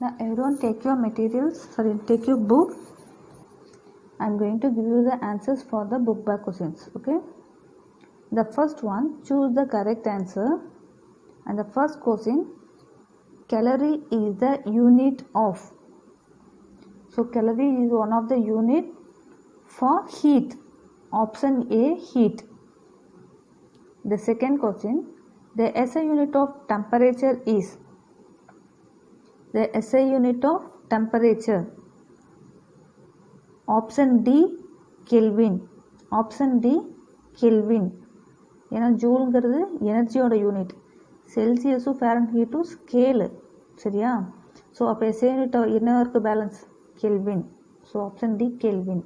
Now everyone take your materials, take your book. I am going to give you the answers for the book back questions. Okay. The first one, choose the correct answer. And the first question, calorie is the unit of. So calorie is one of the unit for heat. Option A, heat. The second question, the SI unit of temperature is. The SI unit of temperature. Option D, Kelvin. Option D, Kelvin. ஏன்னா ஜூல்ங்கிறது எனர்ஜியோட unit, செல்சியஸும் ஃபேரன்ஹீட்டும் scale, சரியா? So அப்போ SI unit என்ன இருக்குது balance? Kelvin. So option D, kelvin.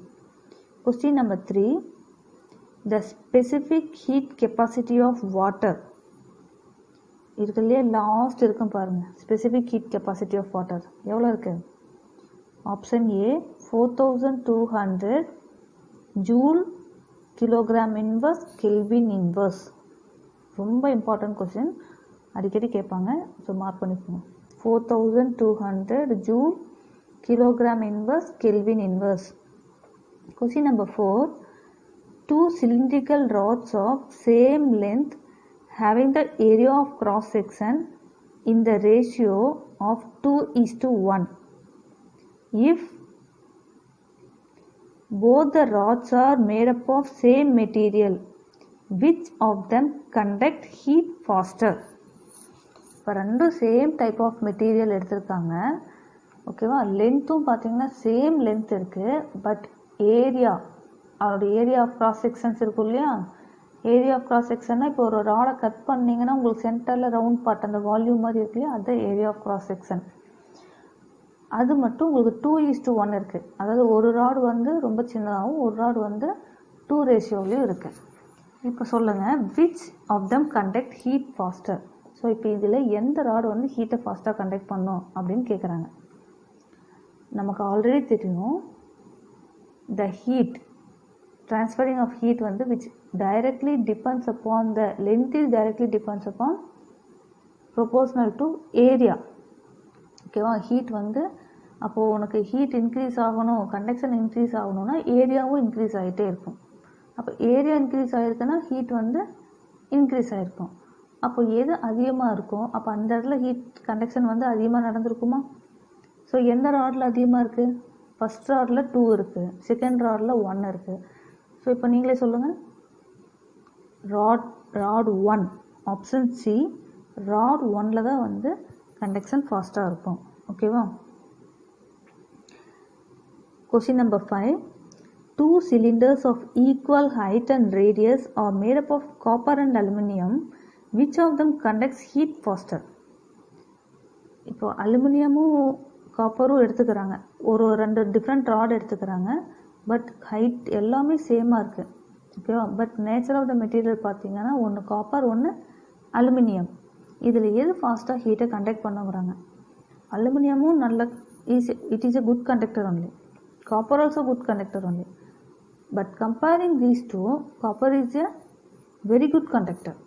Question number 3, the specific heat capacity of water. இதுக்குள்ளேயே last இருக்கும் பாருங்கள், specific heat capacity of water எவ்வளோ இருக்குது? Option A 4200 joule kilogram inverse kelvin inverse. ரொம்ப இம்பார்ட்டன்ட் கொஸ்டின், அடிக்கடி கேட்பாங்க, ஸோ மார்க் பண்ணிக்கோங்க. 4200 joule kilogram inverse kelvin inverse. Question number 4, 2 cylindrical rods of same length having the area of cross section in the ratio of 2:1. If both the rods are made up of same material, which of them conduct heat faster? இப்போ ரெண்டும் same type of material எடுத்திருக்காங்க, ஓகேவா? லென்த்தும் பார்த்தீங்கன்னா same length இருக்குது, but area, அதோட area of cross sections இருக்கும் இல்லையா? Area of cross செக்ஷன்னா இப்போ ஒரு ராடை கட் பண்ணிங்கன்னா உங்களுக்கு சென்டரில் ரவுண்ட் பார்ட் அந்த வால்யூம் மாதிரி இருக்கு இல்லையா, அதுதான் ஏரியா ஆஃப் கிராஸ் செக்ஷன். அது மட்டும் உங்களுக்கு 2:1 இருக்குது. அதாவது ஒரு ராடு வந்து ரொம்ப சின்னதாகவும் ஒரு ராடு வந்து 2 ரேஷியோவிலையும் இருக்குது. இப்போ சொல்லுங்கள், which of them conduct heat faster. So இப்போ இதில் எந்த ராடு வந்து ஹீட்டை ஃபாஸ்ட்டாக கண்டக்ட் பண்ணும் அப்படின்னு கேட்குறாங்க. நமக்கு ஆல்ரெடி தெரியும், the heat transferring of heat வந்து which directly depends upon the length is directly depends upon proportional to area, ஓகேவா? ஹீட் வந்து அப்போது உனக்கு ஹீட் இன்க்ரீஸ் ஆகணும், கண்டக்ஷன் இன்க்ரீஸ் ஆகணும்னா ஏரியாவும் இன்க்ரீஸ் ஆகிட்டே இருக்கும். அப்போ ஏரியா இன்க்ரீஸ் ஆகிருக்குன்னா ஹீட் வந்து இன்க்ரீஸ் ஆகிருக்கும். அப்போ எது அதிகமாக இருக்கும், அப்போ அந்த இடத்துல ஹீட் கண்டக்ஷன் வந்து அதிகமாக நடந்திருக்குமா? ஸோ எந்த ராடில் அதிகமாக இருக்குது? ஃபஸ்ட் ராடில் 2 இருக்குது, செகண்ட் ராடில் 1 இருக்குது. ஸோ இப்போ நீங்களே சொல்லுங்கள், ராட் 1, ஆப்ஷன் சி, ராட் 1ல் தான் வந்து கண்டக்ஷன் ஃபாஸ்ட்டாக இருக்கும், ஓகேவா? Question number 5, 2 cylinders of equal height and radius are made up of copper and aluminum. Which of them conducts heat faster? இப்போ அலுமினியமும் காப்பரும் எடுத்துக்கிறாங்க, ஒரு 2 டிஃப்ரெண்ட் ராட் எடுத்துக்கிறாங்க, பட் ஹைட் எல்லாமே சேமாக இருக்குது, ஓகேவா? But nature of the material பார்த்தீங்கன்னா ஒன்று காப்பர், ஒன்று அலுமினியம். இதில் எது ஃபாஸ்ட்டாக ஹீட்டை கண்டக்ட் பண்ணுங்கிறாங்க? அலுமினியமும் நல்ல it is a good conductor only, copper also good conductor only, but comparing these two, copper is a very good conductor,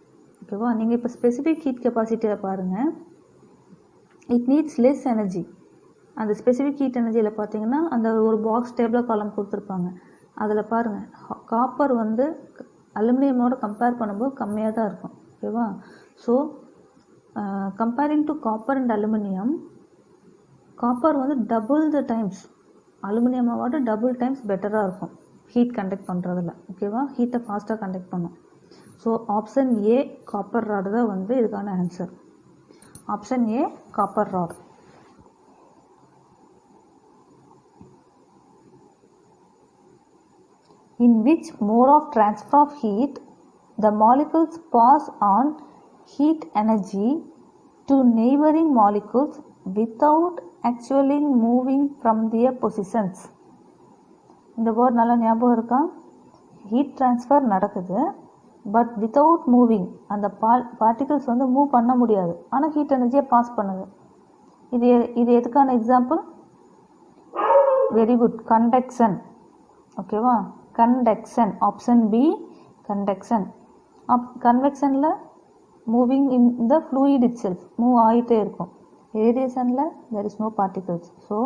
ஓகேவா? நீங்கள் இப்போ ஸ்பெசிஃபிக் ஹீட் கெப்பாசிட்டியில் பாருங்கள், இட் நீட்ஸ் லெஸ் எனர்ஜி. அந்த ஸ்பெசிஃபிக் ஹீட் எனர்ஜியில் பார்த்தீங்கன்னா அந்த ஒரு பாக்ஸ் டேபிள் காலம் கொடுத்துருப்பாங்க, அதில் பாருங்கள் காப்பர் வந்து அலுமினியமோட கம்பேர் பண்ணும்போது கம்மியாக தான் இருக்கும், ஓகேவா? So comparing to copper and aluminium, copper வந்து டபுள் த டைம்ஸ், அலுமினியமோட டபுள் டைம்ஸ் பெட்டராக இருக்கும் ஹீட் கண்டக்ட் பண்ணுறதில்ல, ஓகேவா? ஹீட்டை ஃபாஸ்ட்டாக கண்டக்ட் பண்ணும். So option A, copper rod தான் வந்து இதுக்கான answer. Option A, copper rod. In which mode of transfer of heat the molecules pass on heat energy to neighboring molecules without actually moving from their positions? இந்த word நல்லா ஞாபகம் இருக்கா? Heat transfer நடக்குது, but without moving. அந்த particles வந்து move பண்ண முடியாது, ஆனால் ஹீட் எனர்ஜியை பாஸ் பண்ணுது. இது எதுக்கான எக்ஸாம்பிள்? வெரி குட், கண்டக்ஷன், ஓகேவா? Conduction, option B, conduction. கன்வெக்ஷனில் moving in the fluid itself, move ஆகிட்டே இருக்கும். ரேடியேஷனில் there is no particles. So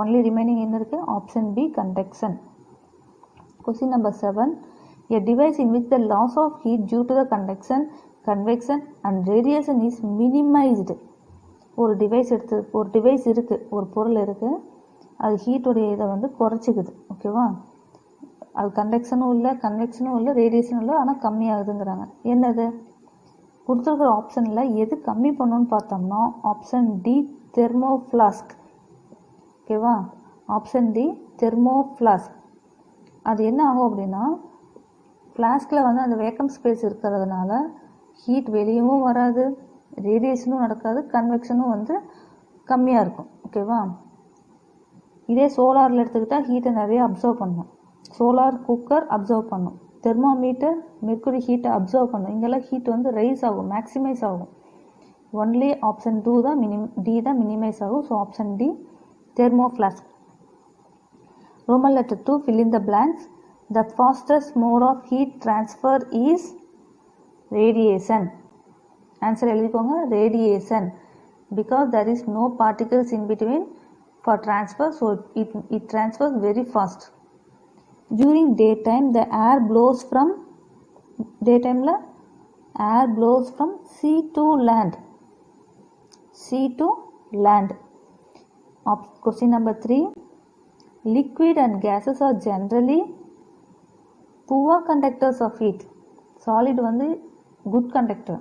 only remaining என்ன இருக்குது? ஆப்ஷன் பி convection. Question number 7. A device in which the loss of heat due to the convection and radiation is minimized. ஒரு device இருக்குது, ஒரு பொருள் இருக்குது, அது ஹீட்டுடைய இதை வந்து குறைச்சிக்குது. ஓகேவா? அது கன்வெக்ஷனும் இல்லை ரேடியேஷனும் இல்லை, ஆனால் கம்மியாகுதுங்கிறாங்க. என்னது கொடுத்துருக்குற ஆப்ஷனில் எது கம்மி பண்ணணும்னு பார்த்தோம்னா ஆப்ஷன் டி தெர்மோஃப்ளாஸ்க். ஓகேவா? Option D thermoflask. அது என்ன ஆகும் அப்படின்னா ஃப்ளாஸ்கில் வந்து அந்த வேக்கம் ஸ்பேஸ் இருக்கிறதுனால ஹீட் வெளியவும் வராது, ரேடியேஷனும் நடக்காது, கன்வெக்ஷனும் வந்து கம்மியாக இருக்கும். ஓகேவா? இதே சோலாரில் எடுத்துக்கிட்டால் ஹீட்டை நிறைய அப்சர்வ் பண்ணும். சோலார் குக்கர் அப்சர்வ் பண்ணும், தெர்மோமீட்டர் மெர்க்குரி ஹீட்டை அப்சர்வ் பண்ணும். இங்கெல்லாம் ஹீட் வந்து ரைஸ் ஆகும், மேக்ஸிமைஸ் ஆகும். ஒன்லி ஆப்ஷன் டி தான் மினிமைஸ் ஆகும். So option D thermoflask. Roman letter 2, fill in the blanks. The fastest mode of heat transfer is radiation. Answer எழுதிக்கோங்க, radiation, because there is no particles in between for transfer, so it transfers very fast. During daytime the air blows from sea to land. Question number 3. Liquid and gases are generally poor conductors of heat. Solid வந்து good conductor,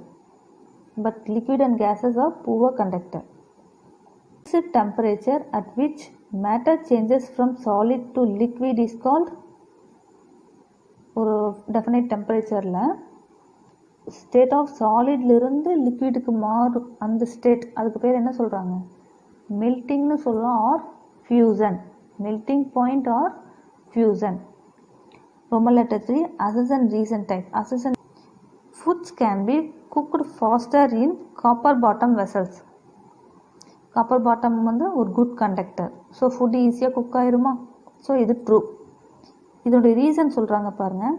but liquid and gases are poor conductor. Fixed temperature at which matter changes from solid to liquid is called. ஒரு definite temperatureல state of சாலிட்லிருந்து லிக்விடுக்கு மாறும் அந்த state, அதுக்கு பேர் என்ன சொல்கிறாங்க? மெல்ட்டிங்னு சொல்லலாம், or fusion. melting point or fusion. Roman letter 3, assess and reason type. Foods can be cooked faster in copper bottom vessels. Copper bottom வந்து ஒரு குட் கண்டக்டர். ஸோ ஃபுட் ஈஸியாக குக் ஆயிருமா? ஸோ இது ட்ரூ. இதோடைய ரீசன் சொல்கிறாங்க பாருங்கள்.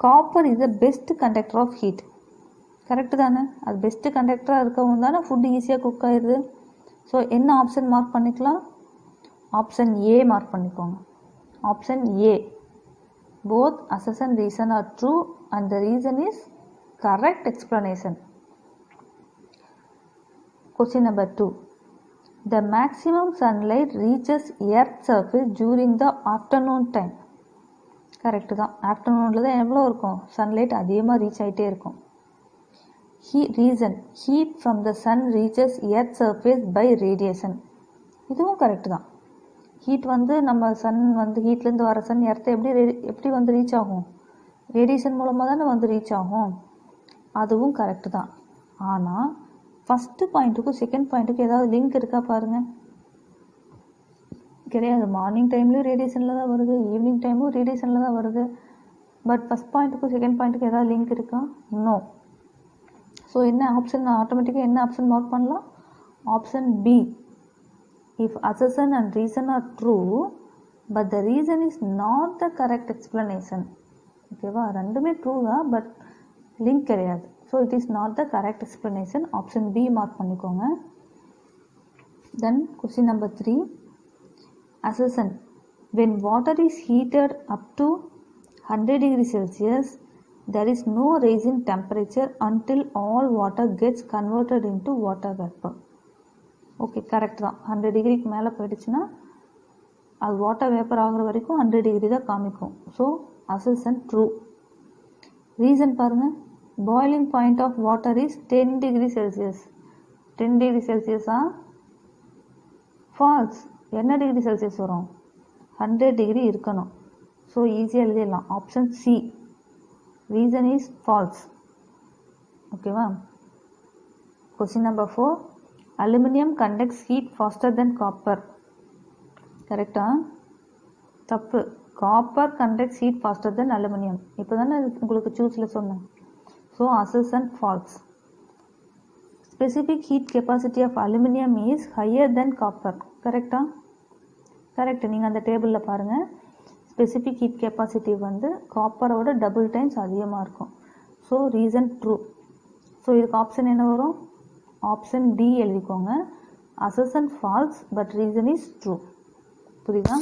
Copper is the best conductor of heat. Correct தானே? அது பெஸ்ட்டு கண்டக்டராக இருக்கவும் தானே ஃபுட் ஈஸியாக குக் ஆயிடுது. ஸோ என்ன ஆப்ஷன் மார்க் பண்ணிக்கலாம்? ஆப்ஷன் ஏ மார்க் பண்ணிக்கோங்க. Option A. போத் அசஸ் and reason are true and the reason is correct explanation. Question number 2. The maximum sunlight reaches earth surface during the afternoon time. Correct தான். ஆஃப்டர்நூனில் தான் எவ்வளோ இருக்கும்? Sunlight அதிகமாக reach ஆகிட்டே இருக்கும். Reason, heat from the sun reaches earth surface by radiation. இதுவும் correct தான். Heat வந்து நம்ம சன் வந்து ஹீட்லேருந்து வர சன் எர்த்தை எப்படி வந்து ரீச் ஆகும்? ரேடியேஷன் மூலமாக தானே வந்து ரீச் ஆகும். அதுவும் கரெக்டு தான். ஆனால் ஃபஸ்ட்டு பாயிண்ட்டுக்கும் செகண்ட் பாயிண்ட்டுக்கும் ஏதாவது லிங்க் இருக்கா பாருங்கள். கிடையாது. மார்னிங் டைம்லேயும் ரேடியேஷனில் தான் வருது, ஈவினிங் டைமும் ரேடியேஷனில் தான் வருது. பட் ஃபஸ்ட் பாயிண்ட்டுக்கும் செகண்ட் பாயிண்ட்டுக்கும் ஏதாவது லிங்க் இருக்கா? நோ. ஸோ என்ன ஆப்ஷன் ஆட்டோமேட்டிக்காக என்ன ஆப்ஷன் மார்க் பண்ணலாம்? Option B. If assertion and reason are true, but the reason is not the correct explanation. ஓகேவா? ரெண்டுமே ட்ரூ தான், பட் லிங்க் கிடையாது. So it is not the correct explanation. Option B mark பண்ணிக்கோங்க. Then question number 3. Assertion. When water is heated up to 100 degrees Celsius, there is no rise in temperature until all water gets converted into water vapor. Okay, correct தான். 100 டிகிரிக்கு மேலே போயிடுச்சுன்னா அது water vapour ஆகிற வரைக்கும் 100 degree தான் காமிக்கும். So assertion true. Reason பாருங்கள். Boiling point of water is 10 degree Celsius. 10 degree செல்சியஸா? ஃபால்ஸ். என்ன டிகிரி செல்சியஸ் வரும்? 100 டிகிரி இருக்கணும். ஸோ ஈஸியாக எழுதிடலாம். Option C. Reason is false. ஓகேவா? Question number 4. Aluminium conducts heat faster than copper. கரெக்டா? தப்பு. Copper conducts heat faster than aluminium. இப்போ தானே உங்களுக்கு சூஸில் சொன்னேன். So assertion false. Specific heat capacity of aluminium is higher than copper. கரெக்டா? Correct. நீங்கள் அந்த டேபிளில் பாருங்கள். ஸ்பெசிஃபிக் ஹீட் கெப்பாசிட்டி வந்து காப்பரோட டபுள் டைம்ஸ் அதிகமாக இருக்கும். So reason true. ஸோ இதுக்கு ஆப்ஷன் என்ன வரும்? ஆப்ஷன் டி எழுதிக்கோங்க. Assertion false but reason is true. புரியுதா?